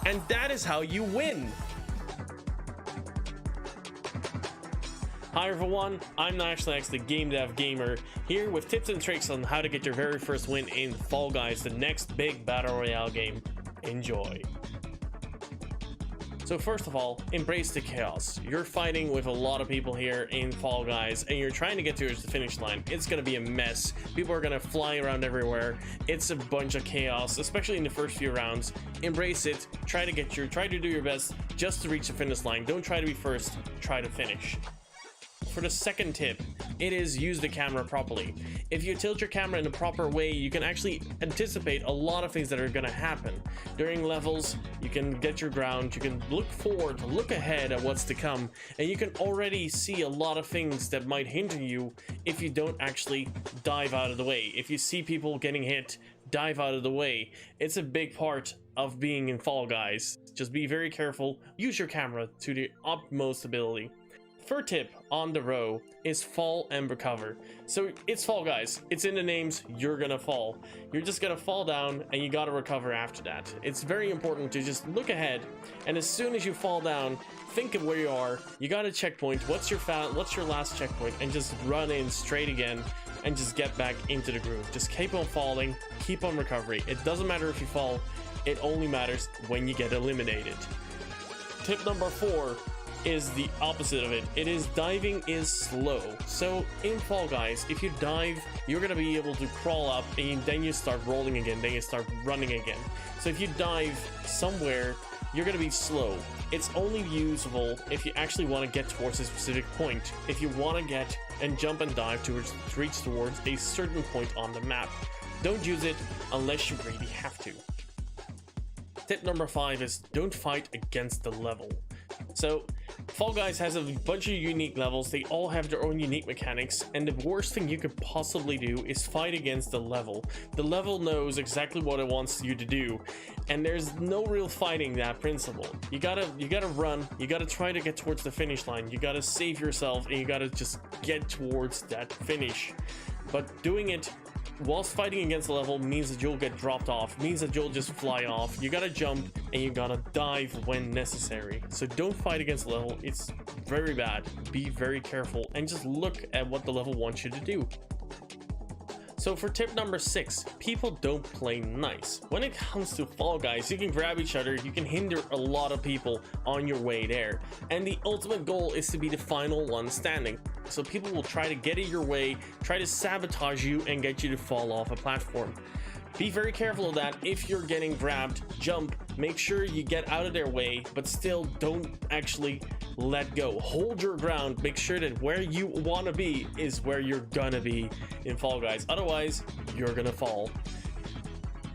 And that is how you win. Hi everyone, I'm NashLex, the Game Dev Gamer, here with tips and tricks on how to get your very first win in Fall Guys, the next big Battle Royale game. Enjoy. So first of all, embrace the chaos. You're fighting with a lot of people here in Fall Guys, and you're trying to get towards the finish line. It's gonna be a mess. People are gonna fly around everywhere. It's a bunch of chaos, especially in the first few rounds. Embrace it. Try to do your best just to reach the finish line. Don't try to be first. Try to finish. For the second tip, it is use the camera properly. If you tilt your camera in the proper way, you can actually anticipate a lot of things that are going to happen. During levels, you can get your ground, you can look forward, look ahead at what's to come, and you can already see a lot of things that might hinder you if you don't actually dive out of the way. If you see people getting hit, dive out of the way. It's a big part of being in Fall Guys. Just be very careful, use your camera to the utmost ability. Third tip on the row is fall and recover. So it's Fall Guys, it's in the names, you're gonna fall. You're just gonna fall down and you gotta recover after that. It's very important to just look ahead, and as soon as you fall down, think of where you are. You got a checkpoint, what's your last checkpoint, and just run in straight again and just get back into the groove. Just keep on falling, keep on recovery. It doesn't matter if you fall, it only matters when you get eliminated. Tip number 4 is the opposite of it. It is diving is slow. So in Fall Guys, if you dive, you're gonna be able to crawl up, and then you start rolling again, then you start running again. So if you dive somewhere, you're gonna be slow. It's only usable if you actually want to get towards a specific point. If you want to get and jump and dive to reach towards a certain point on the map, don't use it unless you really have to. Tip number 5 is don't fight against the level. So Fall Guys has a bunch of unique levels. They all have their own unique mechanics, and the worst thing you could possibly do is fight against the level. The level knows exactly what it wants you to do, and there's no real fighting that principle. You gotta run, you gotta try to get towards the finish line, you gotta save yourself, and you gotta just get towards that finish. But doing it whilst fighting against the level means that you'll get dropped off, means that you'll just fly off. You gotta jump and you gotta dive when necessary. So don't fight against the level, it's very bad. Be very careful and just look at what the level wants you to do. So for tip number 6, people don't play nice. When it comes to Fall Guys, you can grab each other, you can hinder a lot of people on your way there. And the ultimate goal is to be the final one standing. So people will try to get in your way, try to sabotage you, and get you to fall off a platform. Be very careful of that. If you're getting grabbed, jump, make sure you get out of their way, but still don't actually let go. Hold your ground, make sure that where you want to be is where you're gonna be in Fall Guys. Otherwise, you're gonna fall.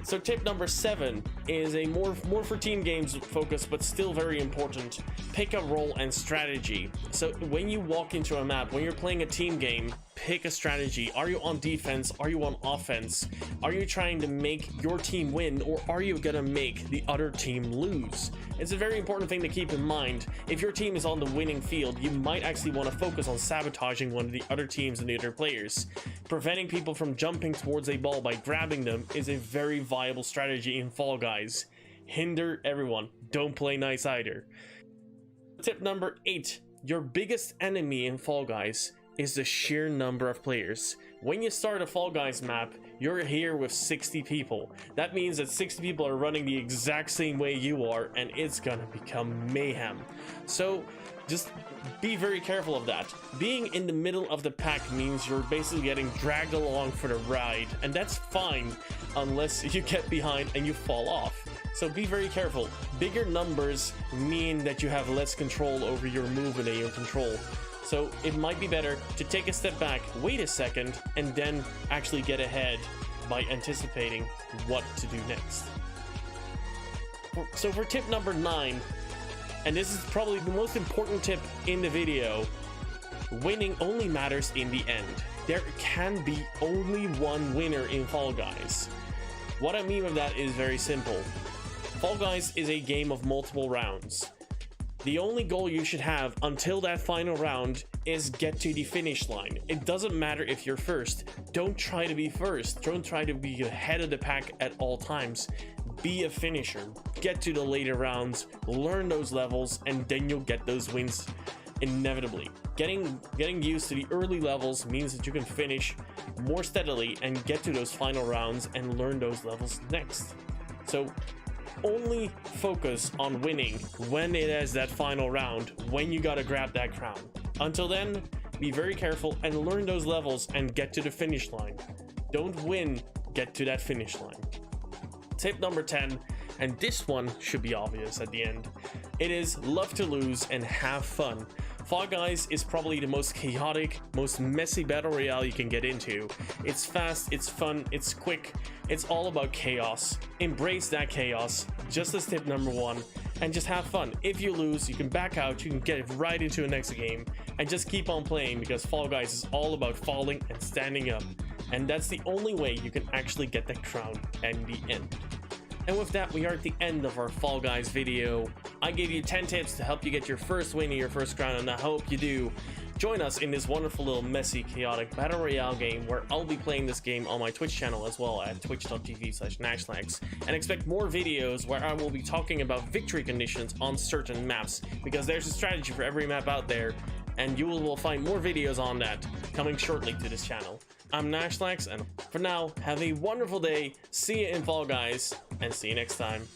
So tip number 7 is a more for team games focus, but still very important. Pick a role and strategy. So when you walk into a map, when you're playing a team game, pick a strategy. Are you on defense? Are you on offense? Are you trying to make your team win, or are you gonna make the other team lose? It's a very important thing to keep in mind. If your team is on the winning field, you might actually want to focus on sabotaging one of the other teams and the other players. Preventing people from jumping towards a ball by grabbing them is a very viable strategy in Fall Guys. Hinder everyone. Don't play nice either. Tip number 8. Your biggest enemy in Fall Guys is the sheer number of players. When you start a Fall Guys map, you're here with 60 people. That means that 60 people are running the exact same way you are, and it's gonna become mayhem. So just be very careful of that. Being in the middle of the pack means you're basically getting dragged along for the ride, and that's fine unless you get behind and you fall off. So be very careful. Bigger numbers mean that you have less control over your movement and your control. So it might be better to take a step back, wait a second, and then actually get ahead by anticipating what to do next. So for tip number 9, and this is probably the most important tip in the video, winning only matters in the end. There can be only one winner in Fall Guys. What I mean by that is very simple. Fall Guys is a game of multiple rounds. The only goal you should have until that final round is get to the finish line. It doesn't matter if you're first. Don't try to be first. Don't try to be ahead of the pack at all times. be a finisher, get to the later rounds, learn those levels, and then you'll get those wins inevitably. Getting used to the early levels means that you can finish more steadily and get to those final rounds and learn those levels next. So only focus on winning when it is that final round, when you gotta grab that crown. Until then, be very careful and learn those levels and get to the finish line. Don't win, get to that finish line. Tip number 10, and this one should be obvious at the end. It is love to lose and have fun. Fall Guys is probably the most chaotic, most messy battle royale you can get into. It's fast, it's fun, it's quick, it's all about chaos. Embrace that chaos, just as tip number 1, and just have fun. If you lose, you can back out, you can get right into the next game, and just keep on playing, because Fall Guys is all about falling and standing up. And that's the only way you can actually get that crown in the end. And with that, we are at the end of our Fall Guys video. I gave you 10 tips to help you get your first win and your first crown, and I hope you do. Join us in this wonderful little messy, chaotic Battle Royale game, where I'll be playing this game on my Twitch channel as well at twitch.tv/nashlax, and expect more videos where I will be talking about victory conditions on certain maps, because there's a strategy for every map out there, and you will find more videos on that coming shortly to this channel. I'm Nashlax, and for now, have a wonderful day, see you in Fall Guys, and see you next time.